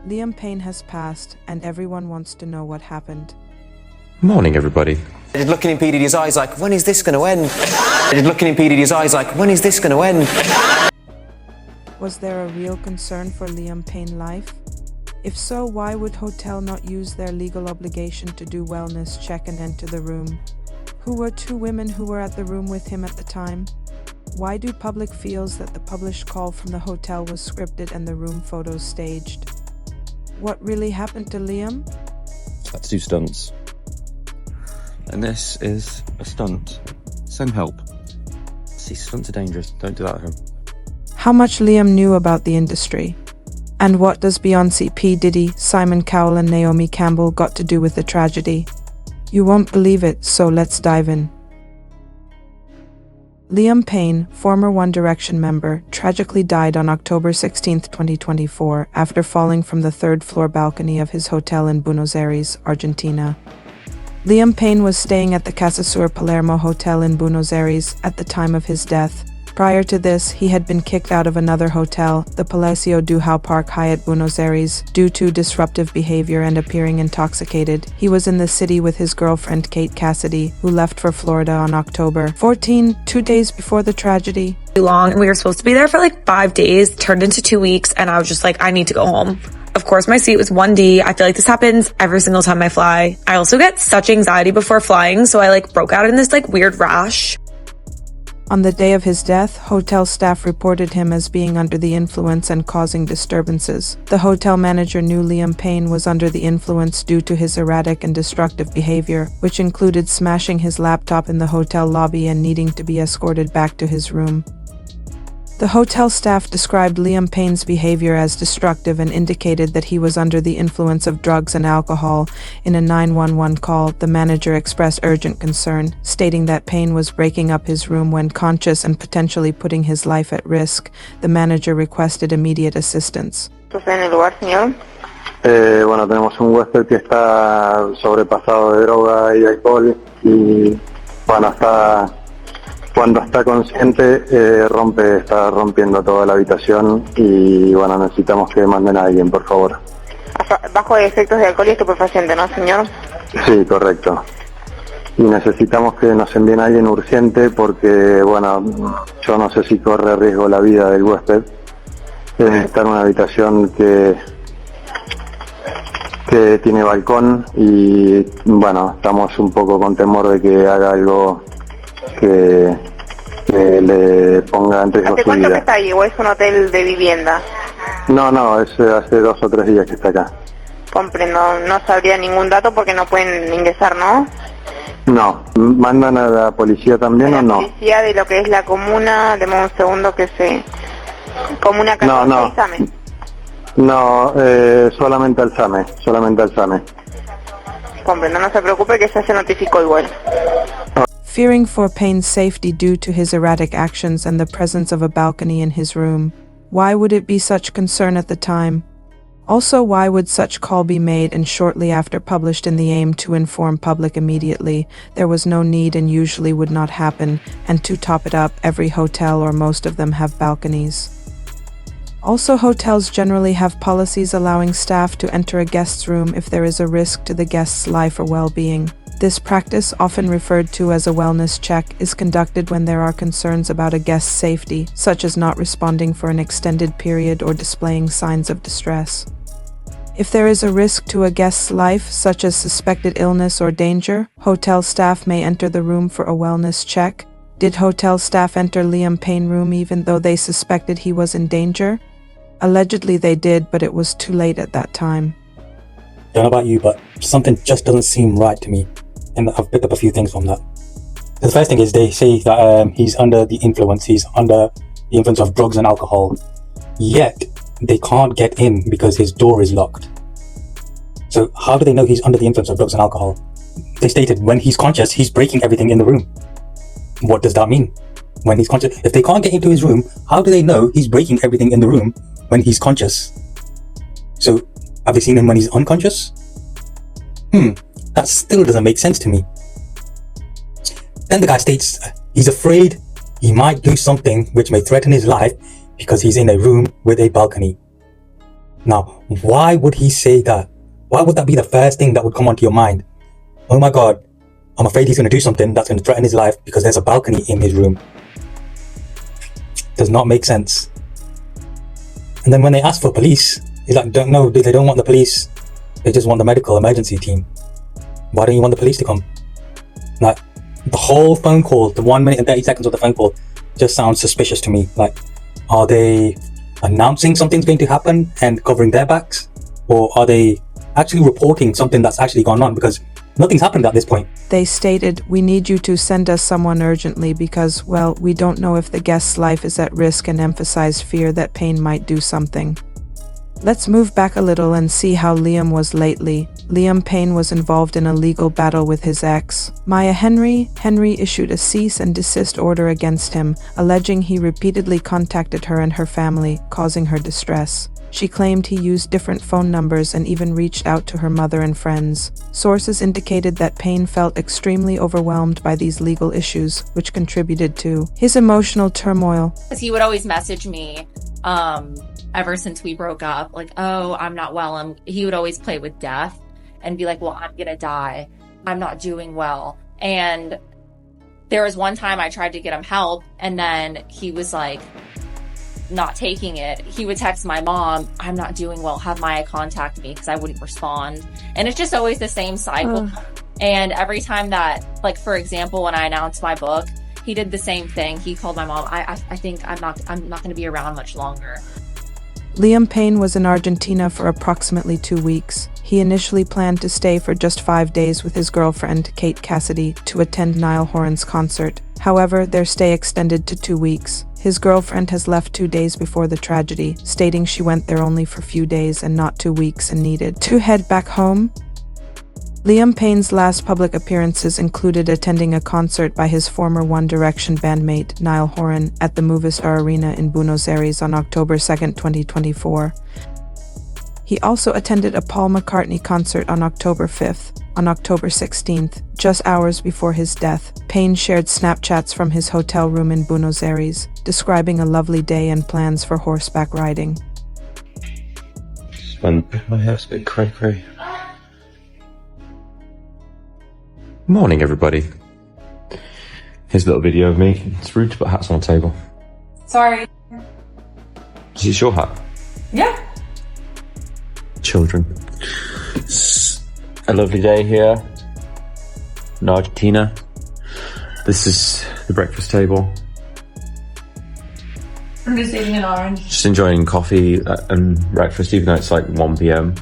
Liam Payne has passed, and everyone wants to know what happened. Morning, everybody. Looking in P. Diddy's eyes like, when is this going to end? Looking in P. Diddy's eyes like, when is this going to end? Was there a real concern for Liam Payne's life? If so, why would hotel not use their legal obligation to do wellness check and enter the room? Who were two women who were at the room with him at the time? Why do public feels that the published call from the hotel was scripted and the room photos staged? What really happened to Liam? Had to do stunts. And this is a stunt. Send help. See, stunts are dangerous. Don't do that at home. How much Liam knew about the industry? And what does Beyonce, P. Diddy, Simon Cowell and Naomi Campbell got to do with the tragedy? You won't believe it, so let's dive in. Liam Payne, former One Direction member, tragically died on October 16, 2024, after falling from the third-floor balcony of his hotel in Buenos Aires, Argentina. Liam Payne was staying at the CasaSur Palermo Hotel in Buenos Aires at the time of his death. Prior to this, he had been kicked out of another hotel, the Palacio do Park Hyatt Buenos Aires, due to disruptive behavior and appearing intoxicated. He was in the city with his girlfriend Kate Cassidy, who left for Florida on October 14, 2 days before the tragedy. Too long, and we were supposed to be there for like 5 days, turned into 2 weeks, and I was just like, I need to go home. Of course, my seat was 1D. I feel like this happens every single time I fly. I also get such anxiety before flying, so I broke out in this weird rash. On the day of his death, hotel staff reported him as being under the influence and causing disturbances. The hotel manager knew Liam Payne was under the influence due to his erratic and destructive behavior, which included smashing his laptop in the hotel lobby and needing to be escorted back to his room. The hotel staff described Liam Payne's behavior as destructive and indicated that he was under the influence of drugs and alcohol. In a 911 call, the manager expressed urgent concern, stating that Payne was breaking up his room when conscious and potentially putting his life at risk. The manager requested immediate assistance. ¿En el lugar, señor? Bueno, tenemos un huésped que está sobrepasado de droga y alcohol y bueno, cuando está consciente está rompiendo toda la habitación y bueno, necesitamos que manden a alguien, por favor. Bajo efectos de alcohol y estupefaciente, ¿no, señor? Sí, correcto. Y necesitamos que nos envíen a alguien urgente porque, bueno, yo no sé si corre riesgo la vida del huésped. Está en una habitación que tiene balcón y, bueno, estamos un poco con temor de que haga algo que le ponga en riesgo su vida. ¿Hace cuánto que está ahí o es un hotel de vivienda? No, es hace 2 o 3 días que está acá. Comprendo, no sabría ningún dato porque no pueden ingresar, ¿no? No, ¿mandan a la policía también o no? La policía de lo que es la comuna, deme un segundo que se... Comuna 14 y SAME. No, solamente al SAME. Comprendo, no se preocupe que ya se notificó igual. Fearing for Payne's safety due to his erratic actions and the presence of a balcony in his room. Why would it be such concern at the time? Also, why would such call be made and shortly after published in the aim to inform public immediately? There was no need and usually would not happen, and to top it up, every hotel or most of them have balconies. Also, hotels generally have policies allowing staff to enter a guest's room if there is a risk to the guest's life or well-being. This practice, often referred to as a wellness check, is conducted when there are concerns about a guest's safety, such as not responding for an extended period or displaying signs of distress. If there is a risk to a guest's life, such as suspected illness or danger, hotel staff may enter the room for a wellness check. Did hotel staff enter Liam Payne's room even though they suspected he was in danger? Allegedly they did, but it was too late at that time. I don't know about you, but something just doesn't seem right to me. And I've picked up a few things from that. The first thing is they say that he's under the influence of drugs and alcohol. Yet, they can't get in because his door is locked. So how do they know he's under the influence of drugs and alcohol? They stated when he's conscious, he's breaking everything in the room. What does that mean? When he's conscious, if they can't get into his room, how do they know he's breaking everything in the room when he's conscious? So, have they seen him when he's unconscious? That still doesn't make sense to me. Then the guy states he's afraid he might do something which may threaten his life because he's in a room with a balcony. Now, why would he say that? Why would that be the first thing that would come onto your mind? Oh my God, I'm afraid he's going to do something that's going to threaten his life because there's a balcony in his room. Does not make sense. And then when they ask for police, he's like, they don't want the police. They just want the medical emergency team. Why don't you want the police to come? Like, the whole phone call, the 1 minute and 30 seconds of the phone call just sounds suspicious to me. Like, are they announcing something's going to happen and covering their backs? Or are they actually reporting something that's actually gone on? Because nothing's happened at this point. They stated, "We need you to send us someone urgently because, well, we don't know if the guest's life is at risk," and emphasized fear that Payne might do something. Let's move back a little and see how Liam was lately. Liam Payne was involved in a legal battle with his ex, Maya Henry. Henry issued a cease and desist order against him, alleging he repeatedly contacted her and her family, causing her distress. She claimed he used different phone numbers and even reached out to her mother and friends. Sources indicated that Payne felt extremely overwhelmed by these legal issues, which contributed to his emotional turmoil. He would always message me, ever since we broke up, like, "Oh, I'm not well." He would always play with death and be like, "Well, I'm gonna die. I'm not doing well." And there was one time I tried to get him help, and then he was like, not taking it. He would text my mom, "I'm not doing well, have Maya contact me," because I wouldn't respond. And it's just always the same cycle. And every time that, like, for example, when I announced my book, he did the same thing. He called my mom, I think I'm not going to be around much longer." Liam Payne was in Argentina for approximately 2 weeks. He initially planned to stay for just 5 days with his girlfriend, Kate Cassidy, to attend Niall Horan's concert. However, their stay extended to 2 weeks. His girlfriend has left 2 days before the tragedy, stating she went there only for few days and not 2 weeks and needed to head back home. Liam Payne's last public appearances included attending a concert by his former One Direction bandmate, Niall Horan, at the Movistar Arena in Buenos Aires on October 2, 2024. He also attended a Paul McCartney concert on October 5th. On October 16th, just hours before his death, Payne shared Snapchats from his hotel room in Buenos Aires, describing a lovely day and plans for horseback riding. My hair's a bit cray-cray. Morning, everybody. Here's a little video of me. It's rude to put hats on a table. Sorry. Is this your hat? Yeah. Children. It's a lovely day here in Argentina. This is the breakfast table. I'm just eating an orange. Just enjoying coffee and breakfast, even though it's like 1 p.m.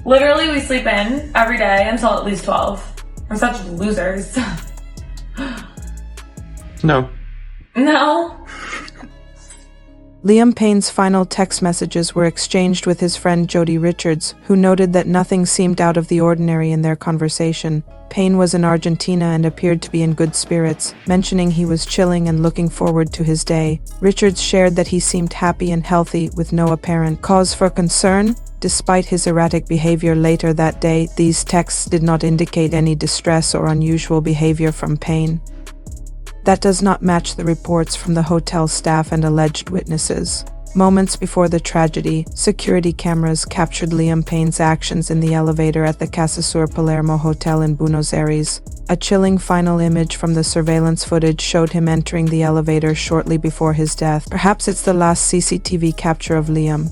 Literally, we sleep in every day until at least 12. We're such losers. No. No. Liam Payne's final text messages were exchanged with his friend Jody Richards, who noted that nothing seemed out of the ordinary in their conversation. Payne was in Argentina and appeared to be in good spirits, mentioning he was chilling and looking forward to his day. Richards shared that he seemed happy and healthy with no apparent cause for concern. Despite his erratic behavior later that day, these texts did not indicate any distress or unusual behavior from Payne. That does not match the reports from the hotel staff and alleged witnesses. Moments before the tragedy, security cameras captured Liam Payne's actions in the elevator at the CasaSur Palermo Hotel in Buenos Aires. A chilling final image from the surveillance footage showed him entering the elevator shortly before his death. Perhaps it's the last CCTV capture of Liam.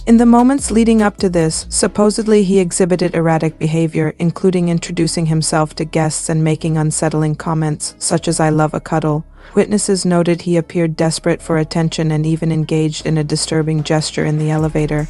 In the moments leading up to this, supposedly he exhibited erratic behavior, including introducing himself to guests and making unsettling comments, such as "I love a cuddle." Witnesses noted he appeared desperate for attention and even engaged in a disturbing gesture in the elevator.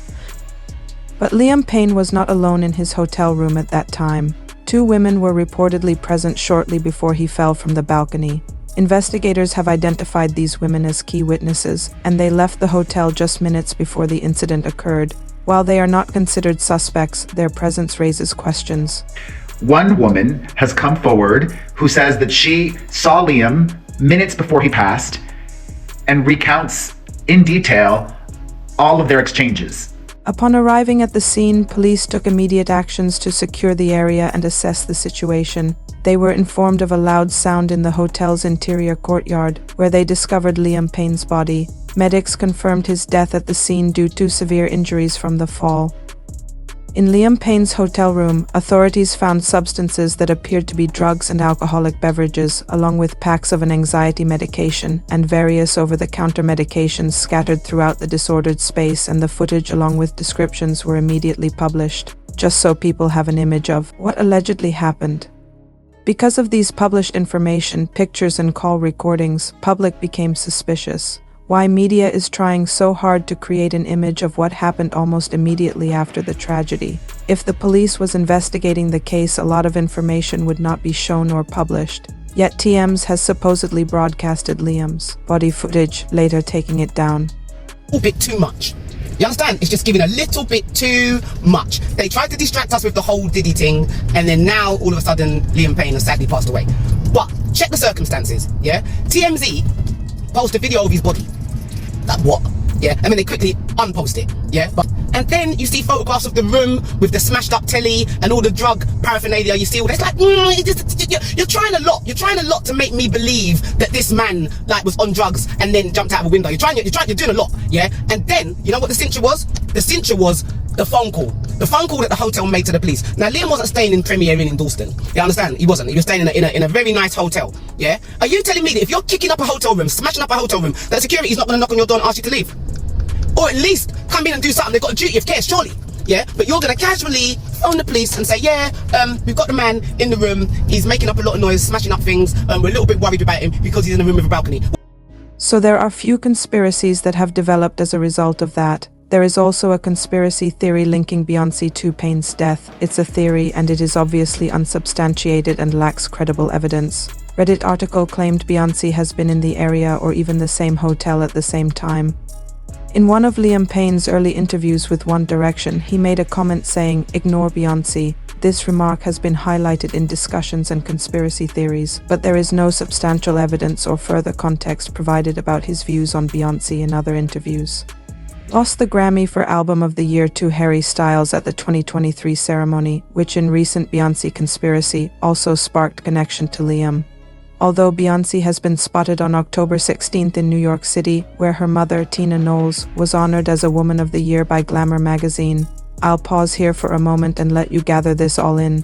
But Liam Payne was not alone in his hotel room at that time. 2 women were reportedly present shortly before he fell from the balcony. Investigators have identified these women as key witnesses, and they left the hotel just minutes before the incident occurred. While they are not considered suspects, their presence raises questions. One woman has come forward who says that she saw Liam minutes before he passed and recounts in detail all of their exchanges. Upon arriving at the scene, police took immediate actions to secure the area and assess the situation. They were informed of a loud sound in the hotel's interior courtyard, where they discovered Liam Payne's body. Medics confirmed his death at the scene due to severe injuries from the fall. In Liam Payne's hotel room, authorities found substances that appeared to be drugs and alcoholic beverages, along with packs of an anxiety medication and various over-the-counter medications scattered throughout the disordered space, and the footage along with descriptions were immediately published, just so people have an image of what allegedly happened. Because of these published information, pictures and call recordings, public became suspicious. Why media is trying so hard to create an image of what happened almost immediately after the tragedy. If the police was investigating the case, a lot of information would not be shown or published. Yet TMZ has supposedly broadcasted Liam's body footage, later taking it down. A bit too much. You understand? It's just giving a little bit too much. They tried to distract us with the whole Diddy thing, and then now all of a sudden Liam Payne has sadly passed away. But check the circumstances, yeah? TMZ posted a video of his body. Like what? Yeah, I mean they quickly unpost it, yeah? And then you see photographs of the room with the smashed up telly and all the drug paraphernalia you see all this. Like, you're trying a lot. You're trying a lot to make me believe that this man like was on drugs and then jumped out of a window. You're doing a lot, yeah? And then, you know what the cincher was? The cincher was the phone call. The phone call that the hotel made to the police. Now, Liam wasn't staying in Premier Inn in Dalston. You understand? He wasn't. He was staying in a very nice hotel, yeah? Are you telling me that if you're kicking up a hotel room, smashing up a hotel room, that security is not going to knock on your door and ask you to leave? Or at least come in and do something. They've got a duty of care, surely. Yeah, but you're going to casually phone the police and say, yeah, we've got the man in the room. He's making up a lot of noise, smashing up things. We're a little bit worried about him because he's in a room with a balcony. So there are few conspiracies that have developed as a result of that. There is also a conspiracy theory linking Beyonce to Payne's death. It's a theory, and it is obviously unsubstantiated and lacks credible evidence. Reddit article claimed Beyonce has been in the area or even the same hotel at the same time. In one of Liam Payne's early interviews with One Direction, he made a comment saying, "Ignore Beyonce." This remark has been highlighted in discussions and conspiracy theories, but there is no substantial evidence or further context provided about his views on Beyonce in other interviews. Lost the Grammy for Album of the Year to Harry Styles at the 2023 ceremony, which in recent Beyonce conspiracy also sparked connection to Liam. Although Beyonce has been spotted on October 16th in New York City, where her mother, Tina Knowles, was honored as a Woman of the Year by Glamour magazine. I'll pause here for a moment and let you gather this all in.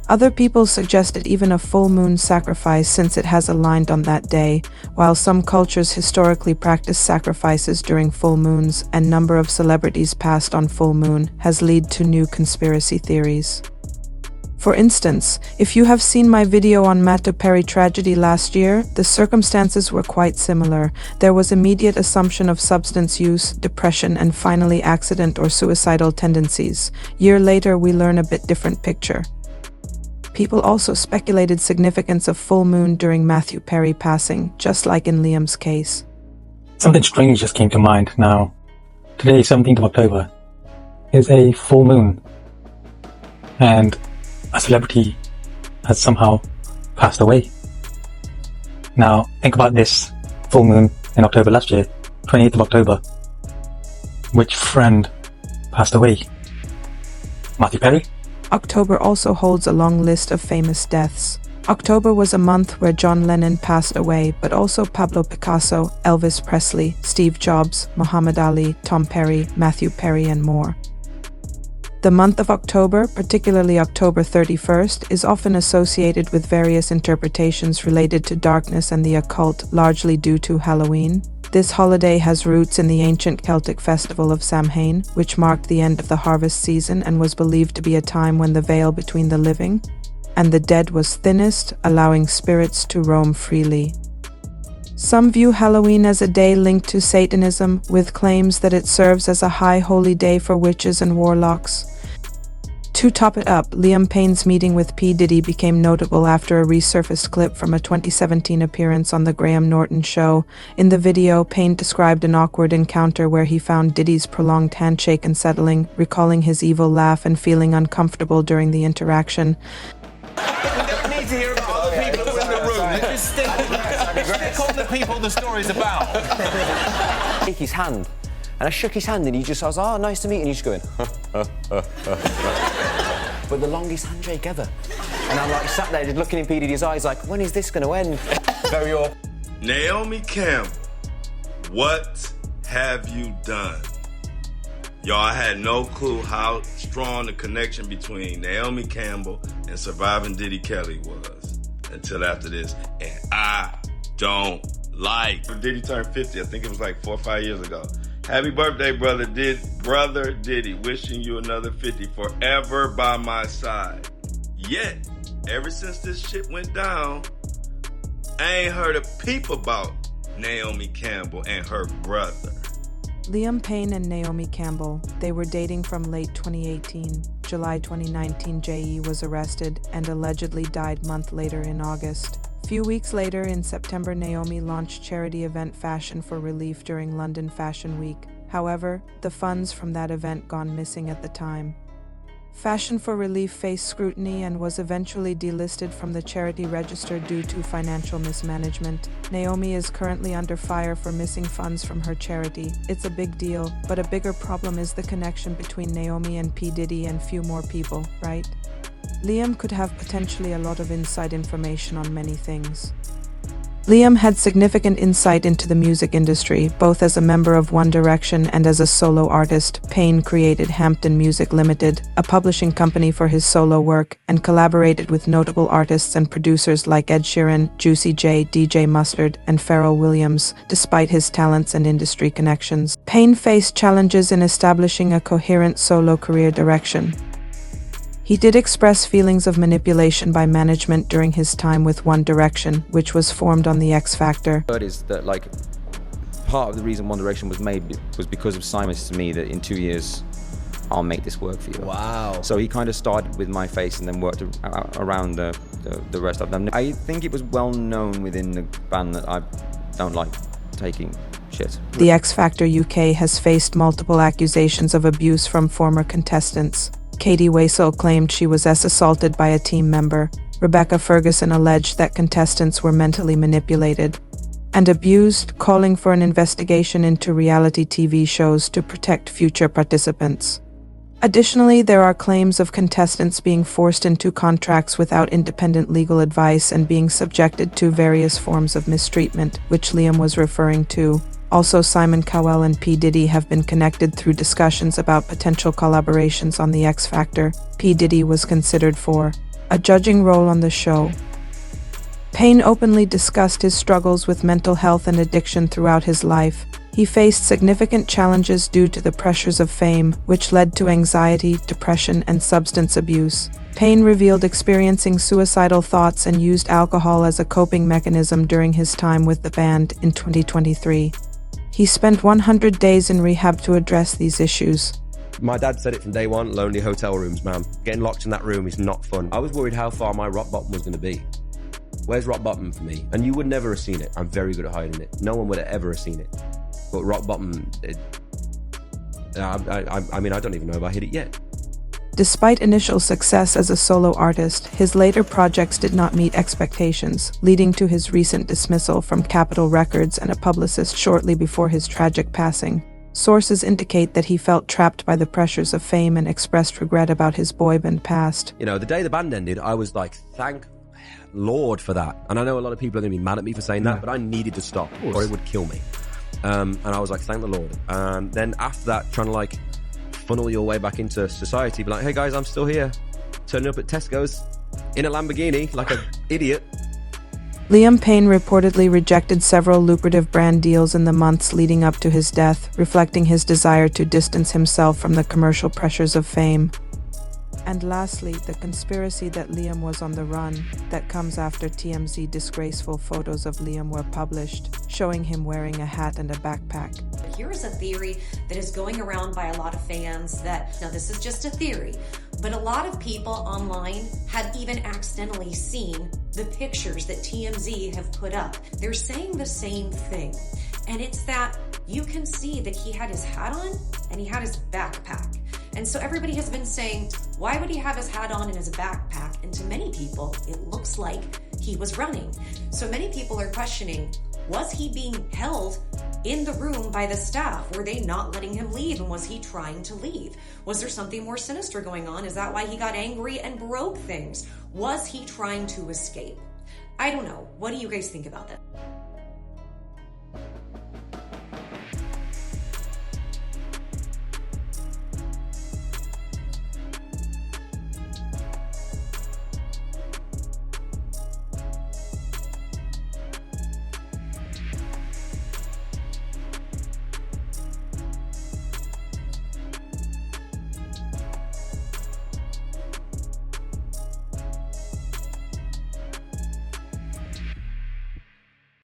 Other people suggested even a full moon sacrifice since it has aligned on that day, while some cultures historically practice sacrifices during full moons, and number of celebrities passed on full moon has led to new conspiracy theories. For instance, if you have seen my video on Matthew Perry tragedy last year, the circumstances were quite similar. There was immediate assumption of substance use, depression, and finally accident or suicidal tendencies. Year later, we learn a bit different picture. People also speculated significance of full moon during Matthew Perry passing, just like in Liam's case. Something strange just came to mind now. Today, 17th of October, is a full moon. And a celebrity has somehow passed away. Now, think about this full moon in October last year, 28th of October. Which friend passed away? Matthew Perry? October also holds a long list of famous deaths. October was a month where John Lennon passed away, but also Pablo Picasso, Elvis Presley, Steve Jobs, Muhammad Ali, Tom Perry, Matthew Perry, and more. The month of October, particularly October 31st, is often associated with various interpretations related to darkness and the occult, largely due to Halloween. This holiday has roots in the ancient Celtic festival of Samhain, which marked the end of the harvest season and was believed to be a time when the veil between the living and the dead was thinnest, allowing spirits to roam freely. Some view Halloween as a day linked to Satanism, with claims that it serves as a high holy day for witches and warlocks. To top it up, Liam Payne's meeting with P. Diddy became notable after a resurfaced clip from a 2017 appearance on The Graham Norton Show. In the video, Payne described an awkward encounter where he found Diddy's prolonged handshake unsettling, recalling his evil laugh and feeling uncomfortable during the interaction. We don't need to hear about other people who are in the room. Let's just stick on the people the story's about. Shake his hand. And I shook his hand and he just was, "Oh, nice to meet you." And he's just going, but the longest handshake ever. And I'm like sat there just looking in P. Diddy's eyes like, when is this going to end? Very off. Naomi Campbell, What have you done? Y'all, I had no clue how strong the connection between Naomi Campbell and surviving Diddy Kelly was until after this. And I don't like. Diddy turned 50, I think it was like 4 or 5 years ago. Happy birthday, brother Diddy. Wishing you another 50 forever by my side. Yet, ever since this shit went down, I ain't heard a peep about Naomi Campbell and her brother. Liam Payne and Naomi Campbell, they were dating from late 2018. July 2019, J.E. was arrested and allegedly died month later in August. Few weeks later, in September, Naomi launched charity event Fashion for Relief during London Fashion Week. However, the funds from that event gone missing at the time. Fashion for Relief faced scrutiny and was eventually delisted from the charity register due to financial mismanagement. Naomi is currently under fire for missing funds from her charity. It's a big deal, but a bigger problem is the connection between Naomi and P. Diddy and few more people, right? Liam could have potentially a lot of inside information on many things. Liam had significant insight into the music industry, both as a member of One Direction and as a solo artist. Payne created Hampton Music Limited, a publishing company for his solo work, and collaborated with notable artists and producers like Ed Sheeran, Juicy J, DJ Mustard, and Pharrell Williams. Despite his talents and industry connections, Payne faced challenges in establishing a coherent solo career direction. He did express feelings of manipulation by management during his time with One Direction, which was formed on the X Factor. Is that like part of the reason One Direction was made was because of Simon's to me that in 2 years I'll make this work for you. Wow. So he kind of started with My Face and then worked around the rest of them. I think it was well known within the band that I don't like taking shit. The X Factor UK has faced multiple accusations of abuse from former contestants. Katie Waisel claimed she was assaulted by a team member. Rebecca Ferguson alleged that contestants were mentally manipulated and abused, calling for an investigation into reality TV shows to protect future participants. Additionally, there are claims of contestants being forced into contracts without independent legal advice and being subjected to various forms of mistreatment, which Liam was referring to. Also, Simon Cowell and P. Diddy have been connected through discussions about potential collaborations on The X Factor. P. Diddy was considered for a judging role on the show. Payne openly discussed his struggles with mental health and addiction throughout his life. He faced significant challenges due to the pressures of fame, which led to anxiety, depression, and substance abuse. Payne revealed experiencing suicidal thoughts and used alcohol as a coping mechanism during his time with the band in 2023. He spent 100 days in rehab to address these issues. My dad said it from day one, lonely hotel rooms, man. Getting locked in that room is not fun. I was worried how far my rock bottom was going to be. Where's rock bottom for me? And you would never have seen it. I'm very good at hiding it. No one would have ever have seen it. But rock bottom, I mean, I don't even know if I hit it yet. Despite initial success as a solo artist, his later projects did not meet expectations, leading to his recent dismissal from Capitol Records and a publicist shortly before his tragic passing. Sources indicate that he felt trapped by the pressures of fame and expressed regret about his boy band past. You know, the day the band ended, I was like, thank Lord for that. And I know a lot of people are going to be mad at me for saying that, but I needed to stop or it would kill me. And I was like, thank the Lord. And then after that, trying to like funnel your way back into society, be like, hey guys, I'm still here, turning up at Tesco's in a Lamborghini like an idiot. Liam Payne reportedly rejected several lucrative brand deals in the months leading up to his death, reflecting his desire to distance himself from the commercial pressures of fame. And lastly, the conspiracy that Liam was on the run, that comes after TMZ disgraceful photos of Liam were published, showing him wearing a hat and a backpack. Here is a theory that is going around by a lot of fans that, now this is just a theory, but a lot of people online have even accidentally seen the pictures that TMZ have put up. They're saying the same thing, and it's that you can see that he had his hat on and he had his backpack. And so everybody has been saying, why would he have his hat on and his backpack? And to many people, it looks like he was running. So many people are questioning, was he being held in the room by the staff? Were they not letting him leave? And was he trying to leave? Was there something more sinister going on? Is that why he got angry and broke things? Was he trying to escape? I don't know. What do you guys think about that?